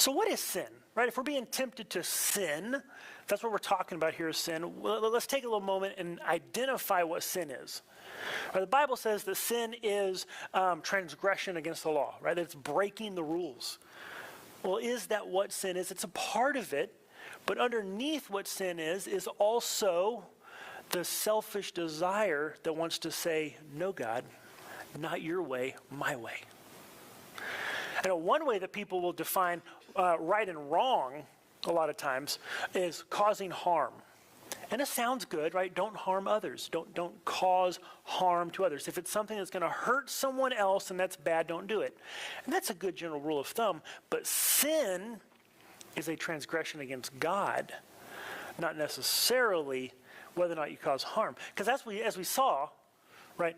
So what is sin, right? If we're being tempted to sin, that's what we're talking about here is sin. Well, let's take a little moment and identify what sin is. Right, the Bible says that sin is transgression against the law, right? It's breaking the rules. Well, is that what sin is? It's a part of it, but underneath what sin is also the selfish desire that wants to say, no, God, not your way, my way. And one way that people will define right and wrong a lot of times is causing harm. And it sounds good, right? Don't harm others. Don't cause harm to others. If it's something that's going to hurt someone else and that's bad, don't do it. And that's a good general rule of thumb. But sin is a transgression against God, not necessarily whether or not you cause harm. Because as we saw, right,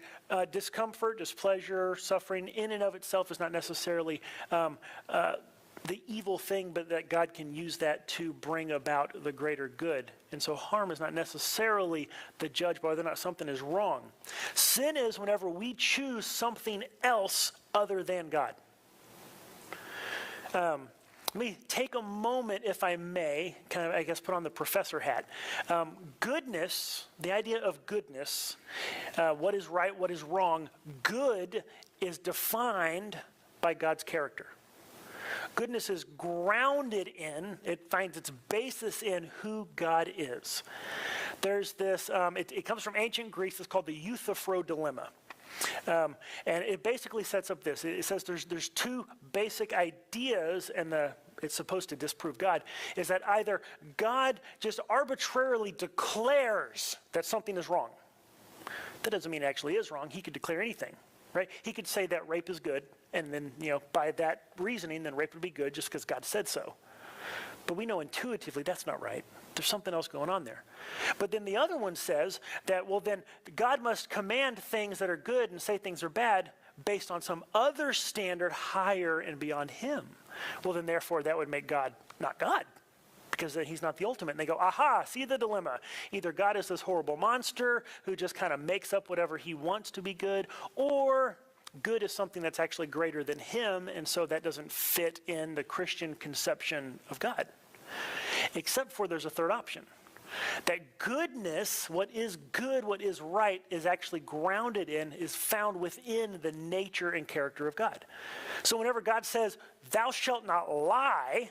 discomfort, displeasure, suffering in and of itself is not necessarily the evil thing, but that God can use that to bring about the greater good. And so harm is not necessarily the judge by whether or not something is wrong. Sin is whenever we choose something else other than God. Let me take a moment, if I may, kind of, I guess, put on the professor hat. Goodness, the idea of goodness, what is right, what is wrong, good is defined by God's character. Goodness is grounded in, it finds its basis in who God is. There's this, it comes from ancient Greece, it's called the Euthyphro dilemma. And it basically sets up this. It says there's two basic ideas, and it's supposed to disprove God, is that either God just arbitrarily declares that something is wrong. That doesn't mean it actually is wrong. He could declare anything, right? He could say that rape is good, and then, by that reasoning, then rape would be good just because God said so. But we know intuitively that's not right. There's something else going on there. But then the other one says that, well, then God must command things that are good and say things are bad based on some other standard higher and beyond him. Well, then therefore that would make God not God, because then he's not the ultimate. And they go, aha, see the dilemma. Either God is this horrible monster who just kind of makes up whatever he wants to be good, or good is something that's actually greater than him, and so that doesn't fit in the Christian conception of God. Except for there's a third option. That goodness, what is good, what is right, is actually grounded in, is found within the nature and character of God. So whenever God says, thou shalt not lie,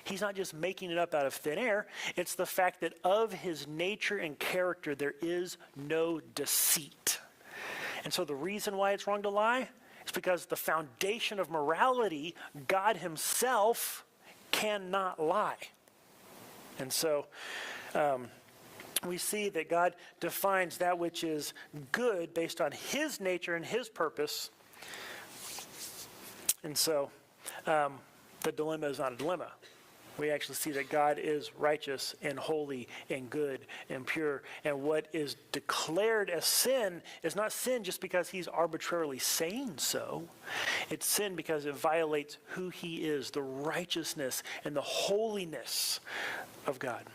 he's not just making it up out of thin air. It's the fact that of his nature and character, there is no deceit. And so the reason why it's wrong to lie is because the foundation of morality, God himself, cannot lie. And so we see that God defines that which is good based on his nature and his purpose. And so the dilemma is not a dilemma. We actually see that God is righteous and holy and good and pure. And what is declared as sin is not sin just because he's arbitrarily saying so. It's sin because it violates who he is, the righteousness and the holiness of God.